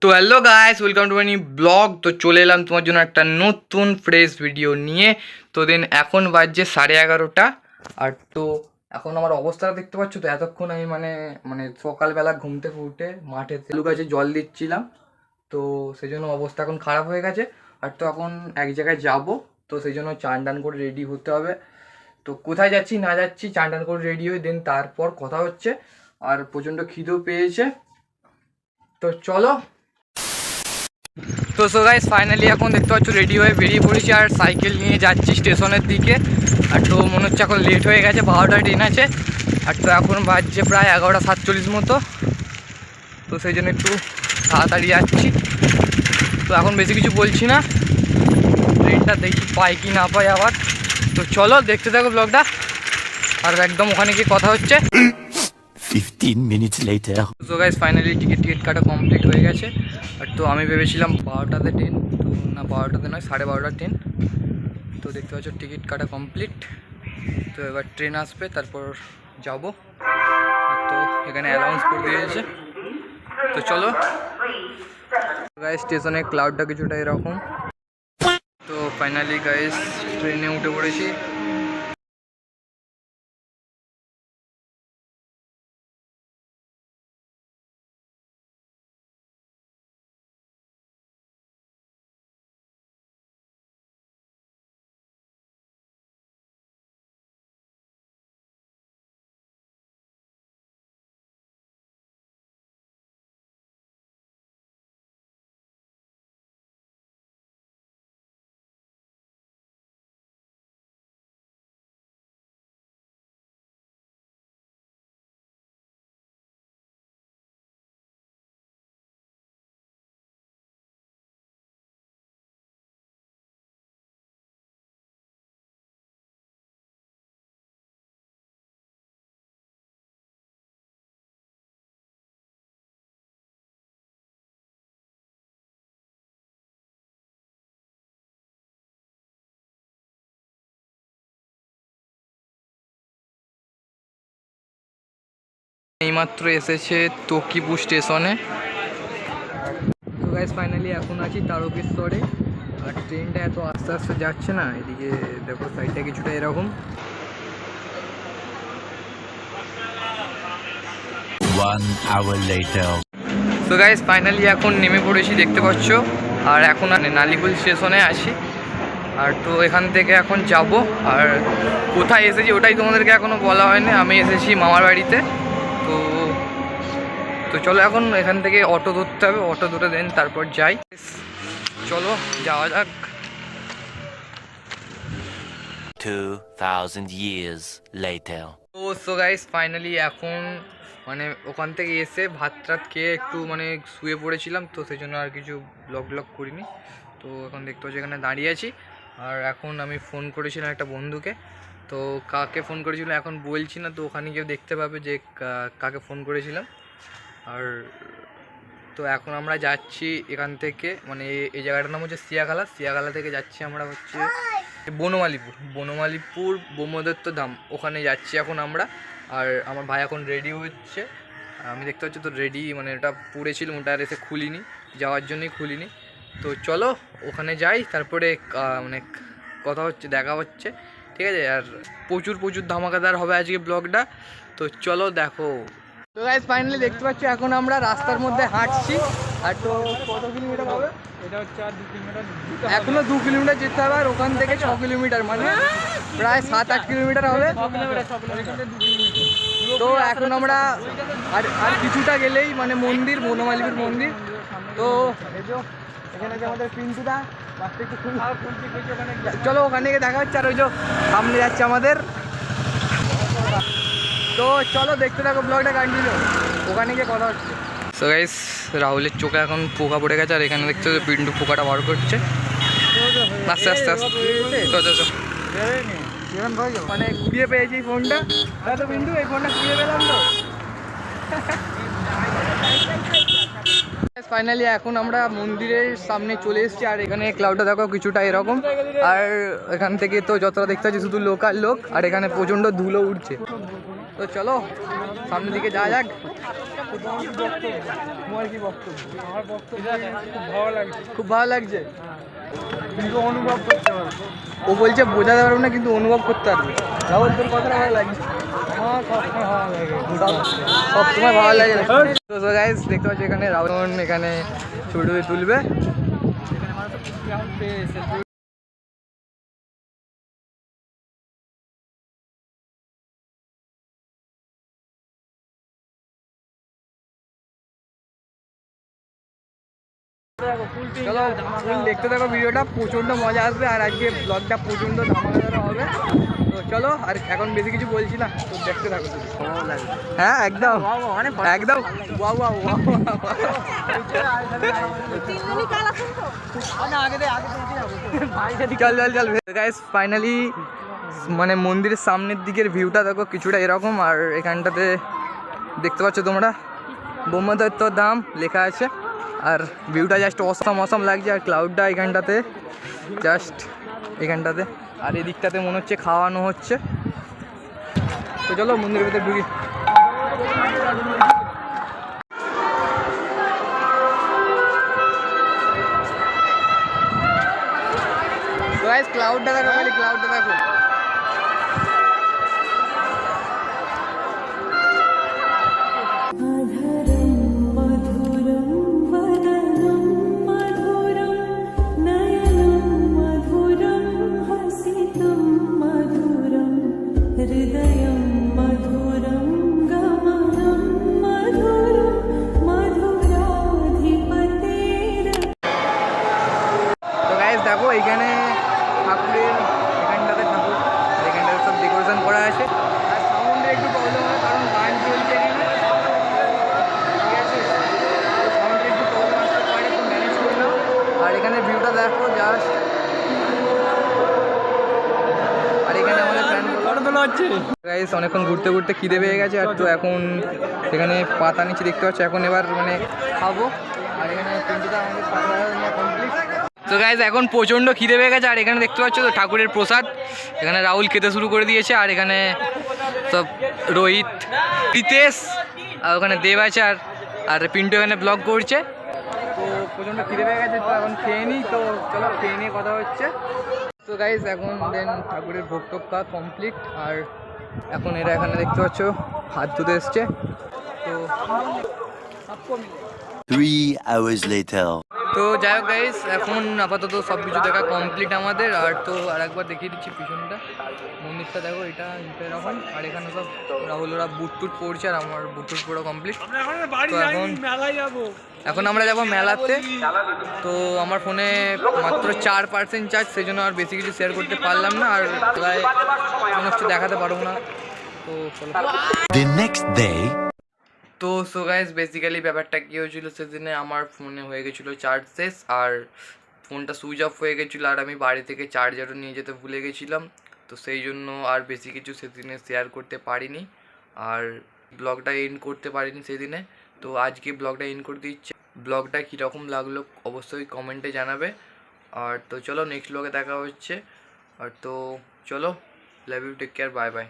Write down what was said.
তো hello guys, welcome to my blog. তো চলে এলাম তোমার জন্য একটা নতুন ফ্রেশ ভিডিও নিয়ে। তো দেন এখন বাজছে 11:30। আর তো এখন আমার অবস্থাটা দেখতে পাচ্ছ। তো এতক্ষণ আমি মানে মানে সকালবেলা ঘুম থেকে উঠে মাঠে তেলু গাছে জল দিচ্ছিলাম। তো সেই জন্য অবস্থা এখন খারাপ হয়ে গেছে। আর তো এখন এক জায়গায় যাব, তো সেই জন্য চান টান করে রেডি হতে হবে। তো কোথায় যাচ্ছি না যাচ্ছি চান টান করে রেডি হয়ে দেন তারপর কথা হচ্ছে। আর প্রচণ্ড খিদেও পেয়েছে, তো চলো। তো সো গাইস ফাইনালি এখন দেখতে পাচ্ছ রেডি হয়ে বেরিয়ে পড়েছি আর সাইকেল নিয়ে যাচ্ছি স্টেশনের দিকে। আর তো মনে হচ্ছে এখন লেট হয়ে গেছে, 12টা ট্রেন আছে। আর তো এখন বাজছে প্রায় 11:47 মতো। তো সেই জন্য একটু তাড়াতাড়ি যাচ্ছি। তো এখন বেশি কিছু বলছি না, ট্রেনটা দেখি পাই কি না পাই আবার। তো চলো দেখতে থাকো ব্লগটা, আর একদম ওখানে গিয়ে কথা হচ্ছে। 15 minutes later. So guys finally ticket কাটা কমপ্লিট হয়ে গেছে। আর তো আমি ভেবেছিলাম 12টাতে ট্রেন, তো না 12টাতে নয় 12:30 ট্রেন। তো দেখতে পাচ্ছ টিকিট কাটা কমপ্লিট। তো এবার ট্রেন আসবে, তারপর যাব। তো এখানে অ্যানাউন্স করে দিয়েছে, তো চলো। গাইস স্টেশনে ক্লাউডটা কিছুটা এরকম। তো ফাইনালি গাইস ট্রেনে উঠে পড়েছি। এইমাত্র এসেছে তকিপুর স্টেশনে। তো গাইস ফাইনালি এখন আছি তারকেশ্বরে। আর ট্রেনটা এত আস্তে আস্তে যাচ্ছে না, এদিকে দেখো সাইডটা কিছুটা এরকম। 1 hour later. তো গাইস ফাইনালি এখন নেমে পড়েছি দেখতে পাচ্ছ। আর এখন নালিকুল স্টেশনে আছি। আর তো এখান থেকে এখন যাব। আর কোথায় এসেছি ওটাই তোমাদেরকে এখনও বলা হয়নি। আমি এসেছি মামার বাড়িতে। তো তো চলো এখন এখান থেকে অটো ধরতে হবে, অটো ধরে দেন তারপর যাই। চলো যাওয়া যাক। 2000 years later. তো সো গাইস ফাইনালি এখন মানে ওখান থেকে এসে ভাত টাত খেয়ে একটু মানে শুয়ে পড়েছিলাম। তো সেই জন্য আর কিছু ব্লগ করিনি। তো এখন দেখতে পাচ্ছি এখানে দাঁড়িয়ে আছি। আর এখন আমি ফোন করেছিলাম একটা বন্ধুকে। তো কাকে ফোন করেছিলাম এখন বলছি না, তো ওখানে গিয়ে দেখতে পাবে যে কাকে ফোন করেছিলাম। আর তো এখন আমরা যাচ্ছি এখান থেকে, মানে এই জায়গাটার নাম হচ্ছে সিয়াখালা থেকে যাচ্ছি আমরা হচ্ছে বনমালীপুর ব্রহ্মদত্ত ধাম, ওখানে যাচ্ছি এখন আমরা। আর আমার ভাই এখন রেডি হচ্ছে। আমি দেখতে পাচ্ছি তো রেডি, মানে এটা পড়েছিল ওটা আর এসে খুলিনি, যাওয়ার জন্যই খুলিনি। তো চলো ওখানে যাই, তারপরে মানে কথা হচ্ছে, দেখা হচ্ছে, ঠিক আছে। আর প্রচুর ধামাকাদার হবে আজকে ব্লগটা। তো চলো দেখো। তো গাইস ফাইনালি দেখতে পাচ্ছ এখন আমরা রাস্তার মধ্যে হাঁটছি। আর তো কত কিলোমিটার হবে? এটা হচ্ছে আর 2 কিলোমিটার, এখনো 2 কিলোমিটার যেতে হবে। আর ওখান থেকে 6 কিলোমিটার, মানে প্রায় 7-8 কিলোমিটার হবে। 6 কিলোমিটার 2 কিলোমিটার। তো এখন আমরা আর কিছুটা গেলেই মানে মন্দির, বনমালীপুর মন্দির। তো এখানে যে আমাদের পিন্টুদা, চলো ওখানে গিয়ে দেখা হচ্ছে। আর ওই যে সামনে যাচ্ছে আমাদের। তো চলো দেখতে থাকো ব্লগটা কন্টিনিউ, ওখানে গিয়ে কথা হচ্ছে। সো গাইস রাহুলের চোখে এখন পোকা পড়ে গেছে। আর এখানে দেখতে পিন্টু পোকাটা বার করছে আস্তে আস্তে মানে কুড়িয়ে পেয়েছি ফোনটা। তো পিন্টু এই ফোনটা কুড়িয়ে পেলাম তো। ফাইনালি এখন আমরা মন্দিরের সামনে চলে এসেছি। আর এখানে ক্লাউডটা দেখো কিছুটা এরকম। আর এখান থেকে তো যতটা দেখতে পাচ্ছি শুধু লোকাল লোক। আর এখানে প্রচণ্ড ধুলো উঠছে। তো চলো সামনের দিকে যাওয়া যাক। তোমার কি বক্তব্য? আমার বক্তব্য খুব ভালো লাগছে, খুব ভালো লাগছে। কিন্তু অনুভব করতে পারবো। ও বলছে বোঝাতে পারবো না কিন্তু অনুভব করতে পারবে। রাহুল তোর কথাটা ভালো লাগছে। আমার সবসময় ভালো লাগে। সবসময় ভালো লাগে। তো গাইস দেখতে পাচ্ছি এখানে রাহুল এখানে ছবি তুলবে। চলো ফুল দেখতে থাকো ভিডিওটা, প্রচণ্ড মজা আসবে আর আজকে ব্লগটা প্রচণ্ড ধামাকাদার হবে। তো চলো আর এখন বেশি কিছু বলছি না, তো দেখতে থাকো। হ্যাঁ একদম একদম ওয়াও ওয়াও ওয়াও। চল চল চল গাইস ফাইনালি মানে মন্দিরের সামনের দিকের ভিউটা দেখো কিছুটা এরকম। আর এখানটাতে দেখতে পাচ্ছ তোমরা ব্রহ্মদত্ত ধাম লেখা আছে। আর ভিউটা জাস্ট অসম অসম লাগছে। আর ক্লাউডটা এখানটাতে জাস্ট এখানটাতে, আর এদিকটাতে মনে হচ্ছে খাওয়ানো হচ্ছে। তো চলো মন্দিরের ভিতরে ঢুকি। ক্লাউডটা দেখো, খালি ক্লাউডটা দেখো। দেখো এইখানে ঠাকুরের এখানটাতে ঠাকুর, এখানটাতে সব ডেকোরেশন করা আছে। আর সাউন্ডের একটু প্রবলেম হয় কারণ গান চলছে এখানে, ঠিক আছে? সাউন্ডের একটু প্রবলেম আসতে পারে, একটু ম্যানেজ করে নাও। আর এখানে ভিউটা দেখো জাস্ট। আর এখানে আমাদের ফ্যান ফটো তোলা হচ্ছে। গাইস অনেকক্ষণ ঘুরতে ঘুরতে খিদে পেয়ে গেছে। আর তো এখন এখানে পাতা নিচে দেখতে পাচ্ছ, এখন এবার মানে খাবো। আর এখানে তিনটা আমাদের পাতা কমপ্লিট। তো গাইজ এখন প্রচণ্ড খিদে পেয়ে গেছে। আর এখানে দেখতে পাচ্ছ তো ঠাকুরের প্রসাদ, এখানে রাহুল খেতে শুরু করে দিয়েছে। আর এখানে সব রোহিত, রিতেশ, আর ওখানে দেব আছে, আর পিন্টু এখানে ব্লগ করছে। তো প্রচণ্ড খিদে পেয়ে গেছে, তো এখন খেয়ে নিই। তো চলো খেয়ে নিয়ে কথা হচ্ছে। তো গাইজ এখন দেন ঠাকুরের ভোগ টোগ খাওয়া কমপ্লিট। আর এখন এরা এখানে দেখতে পাচ্ছ হাত ধুতে এসছে। তো 3 hours later. তো যাই হোক গাইস এখন আপাতত সব কিছু দেখা কমপ্লিট আমাদের। আর তো আর একবার দেখিয়ে দিচ্ছি পিছনটা, মন্দিরটা দেখো এটা এরকম। আর এখানে সব রাহুল ওরা বুট টুট পড়ছে, আর আমার বুট টুট পড়া কমপ্লিট। তো এখন আমরা যাবো মেলাতে। তো আমার ফোনে মাত্র 4% চার্জ, সেই জন্য আর বেশি কিছু শেয়ার করতে পারলাম না। আর প্রায় কোনো কিছু দেখাতে পারবো না। তো চলো। The next day. তো সো গাইস বেসিক্যালি ব্যাপারটা কী হয়েছিল, সেদিনে আমার ফোনে হয়ে গেছিলো চার্জ শেষ, আর ফোনটা সুইচ অফ হয়ে গেছিলো। আর আমি বাড়ি থেকে চার্জারও নিয়ে যেতে ভুলে গেছিলাম। তো সেই জন্য আর বেশি কিছু সেদিনে শেয়ার করতে পারিনি, আর ব্লগটা এন্ড করতে পারিনি সেদিনে। তো আজকে ব্লগটা এন্ড করে দিচ্ছি। ব্লগটা কীরকম লাগলো অবশ্যই কমেন্টে জানাবে। আর তো চলো নেক্সট ব্লগে দেখা হচ্ছে। আর তো চলো, love you, take care, bye by.